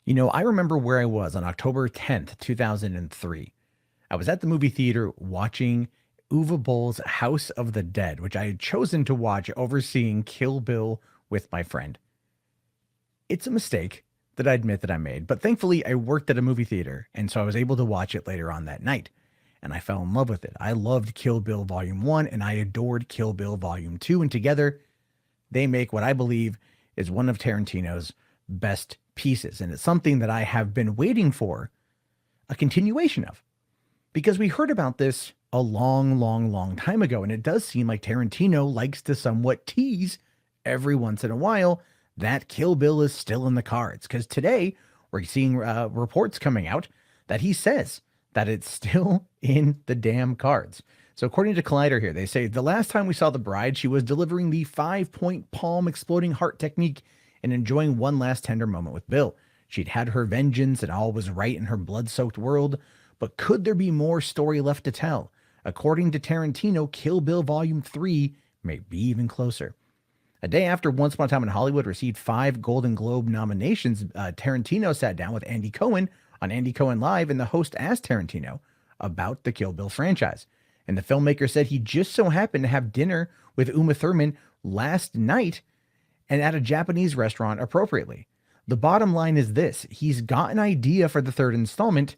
I remember where I was on October 10th, 2003. I was at the movie theater watching Uwe Boll's House of the Dead, which I had chosen to watch overseeing Kill Bill with my friend. It's a mistake that I admit that I made, but thankfully I worked at a movie theater, and so I was able to watch it later on that night. And I fell in love with it. I loved Kill Bill Volume 1, and I adored Kill Bill Volume 2, and together they make what I believe is one of Tarantino's best pieces. And it's something that I have been waiting for a continuation of because we heard about this a long, long, long time ago. And it does seem like Tarantino likes to somewhat tease every once in a while that Kill Bill is still in the cards. Because today we're seeing reports coming out that he says that it's still in the damn cards. So according to Collider here, they say the last time we saw the bride, she was delivering the 5-point palm exploding heart technique and enjoying one last tender moment with Bill. She'd had her vengeance and all was right in her blood-soaked world, but could there be more story left to tell? According to Tarantino, Kill Bill Volume 3 may be even closer. A day after Once Upon a Time in Hollywood received 5 Golden Globe nominations, Tarantino sat down with Andy Cohen on Andy Cohen Live, and the host asked Tarantino about the Kill Bill franchise. And the filmmaker said he just so happened to have dinner with Uma Thurman last night and at a Japanese restaurant appropriately. The bottom line is this: he's got an idea for the third installment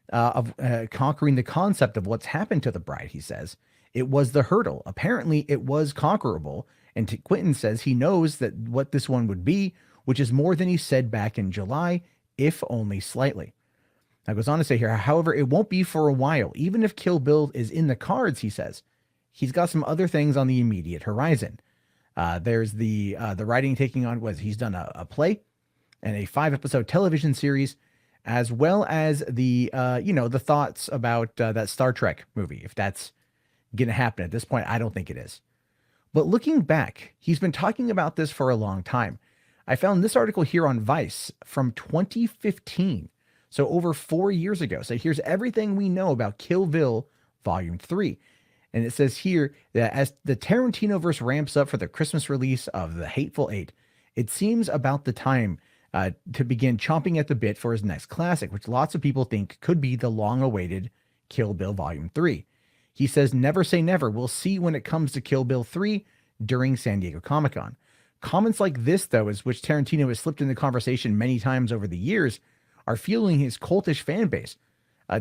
of conquering the concept of what's happened to the bride, he says. It was the hurdle. Apparently, it was conquerable. And Quentin says he knows that what this one would be, which is more than he said back in July, if only slightly. Now goes on to say here, however, it won't be for a while. Even if Kill Bill is in the cards, he says, he's got some other things on the immediate horizon. There's the writing taking on was he's done a play and a 5-episode television series, as well as the thoughts about that Star Trek movie. If that's going to happen at this point, I don't think it is. But looking back, he's been talking about this for a long time. I found this article here on Vice from 2015. So over 4 years ago. So here's everything we know about Kill Bill Volume 3. And it says here that as the Tarantino verse ramps up for the Christmas release of The Hateful Eight, it seems about the time to begin chomping at the bit for his next classic, which lots of people think could be the long-awaited Kill Bill Volume 3. He says, never say never. We'll see when it comes to Kill Bill 3 during San Diego Comic-Con. Comments like this, though, is which Tarantino has slipped in the conversation many times over the years, are fueling his cultish fan base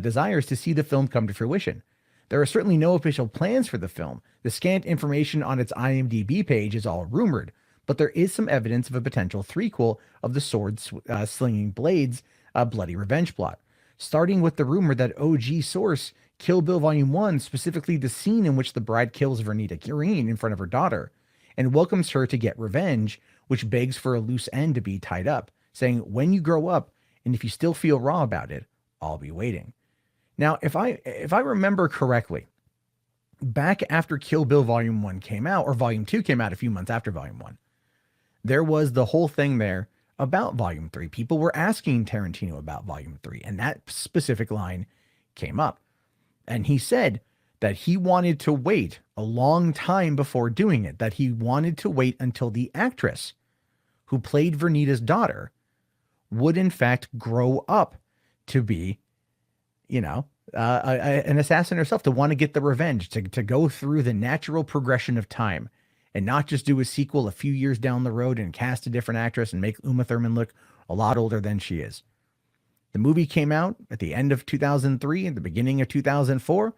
desires to see the film come to fruition. There are certainly no official plans for the film. The scant information on its IMDb page is all rumored, but there is some evidence of a potential threequel of the sword-slinging Blades bloody revenge plot, starting with the rumor that OG source Kill Bill Volume 1, specifically the scene in which the bride kills Vernita Green in front of her daughter and welcomes her to get revenge, which begs for a loose end to be tied up, saying, when you grow up, and if you still feel raw about it, I'll be waiting. Now, if I remember correctly, back after Kill Bill Volume 1 came out, or Volume 2 came out a few months after Volume 1, there was the whole thing there about Volume 3. People were asking Tarantino about Volume 3, and that specific line came up. And he said that he wanted to wait a long time before doing it, that he wanted to wait until the actress who played Vernita's daughter would in fact grow up to be, an assassin herself, to want to get the revenge, to go through the natural progression of time and not just do a sequel a few years down the road and cast a different actress and make Uma Thurman look a lot older than she is. The movie came out at the end of 2003 and the beginning of 2004,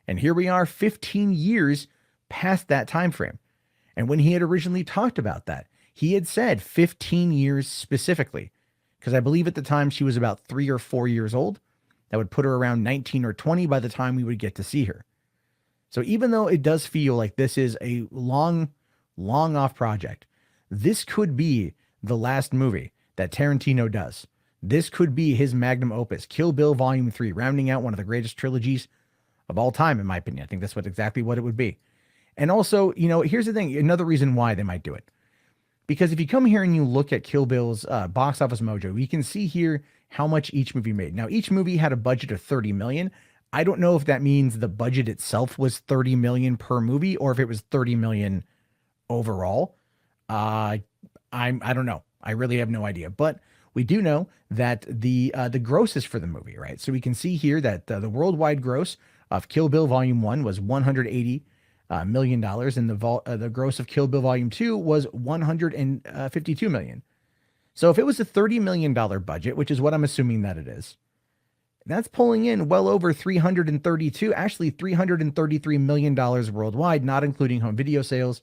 and here we are 15 years past that time frame. And when he had originally talked about that, he had said 15 years specifically, because I believe at the time she was about 3 or 4 years old. That would put her around 19 or 20 by the time we would get to see her. So even though it does feel like this is a long off project, this could be the last movie that Tarantino does. This could be his magnum opus, Kill Bill Volume 3, rounding out one of the greatest trilogies of all time, in my opinion. I think that's exactly what it would be. And also, here's the thing, another reason why they might do it. Because if you come here and you look at Kill Bill's box office mojo, you can see here how much each movie made. Now, each movie had a budget of $30 million. I don't know if that means the budget itself was $30 million per movie or if it was $30 million overall. I don't know. I really have no idea. But We do know that the grosses for the movie, right? So we can see here that the worldwide gross of Kill Bill Volume 1 was $180 million, and the gross of Kill Bill Volume 2 was $152 million. So if it was a $30 million budget, which is what I'm assuming that it is, that's pulling in well over $333 million worldwide, not including home video sales,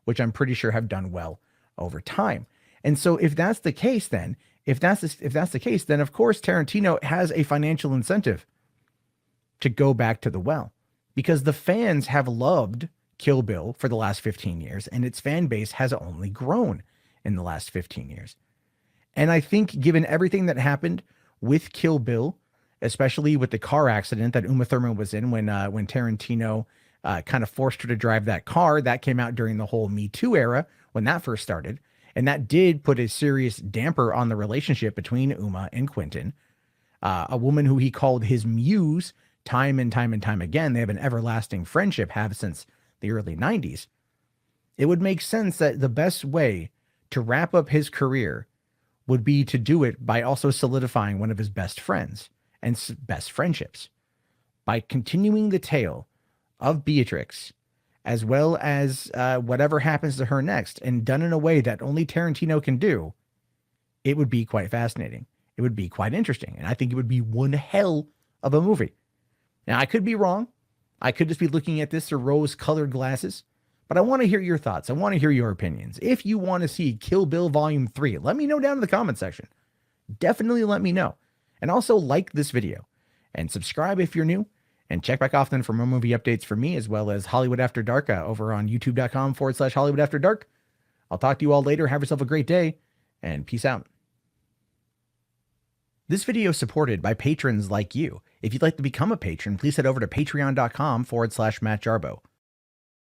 which I'm pretty sure have done well over time. And so if that's the case, then of course Tarantino has a financial incentive to go back to the well, because the fans have loved Kill Bill for the last 15 years, and its fan base has only grown in the last 15 years. And I think given everything that happened with Kill Bill, especially with the car accident that Uma Thurman was in when Tarantino kind of forced her to drive that car, that came out during the whole Me Too era when that first started. And that did put a serious damper on the relationship between Uma and Quentin, a woman who he called his muse time and time and time again. They have an everlasting friendship, have since the early 90s. It would make sense that the best way to wrap up his career would be to do it by also solidifying one of his best friends and best friendships, by continuing the tale of Beatrix, as well as whatever happens to her next, and done in a way that only Tarantino can do. It would be quite fascinating. It would be quite interesting. And I think it would be one hell of a movie. Now, I could be wrong. I could just be looking at this through rose-colored glasses, but I want to hear your thoughts. I want to hear your opinions. If you want to see Kill Bill Volume 3, let me know down in the comment section. Definitely let me know. And also like this video and subscribe if you're new, and check back often for more movie updates from me, as well as Hollywood After Dark over on youtube.com/Hollywood After Dark. I'll talk to you all later. Have yourself a great day, and peace out. This video is supported by patrons like you. If you'd like to become a patron, please head over to patreon.com/Matt Jarbo.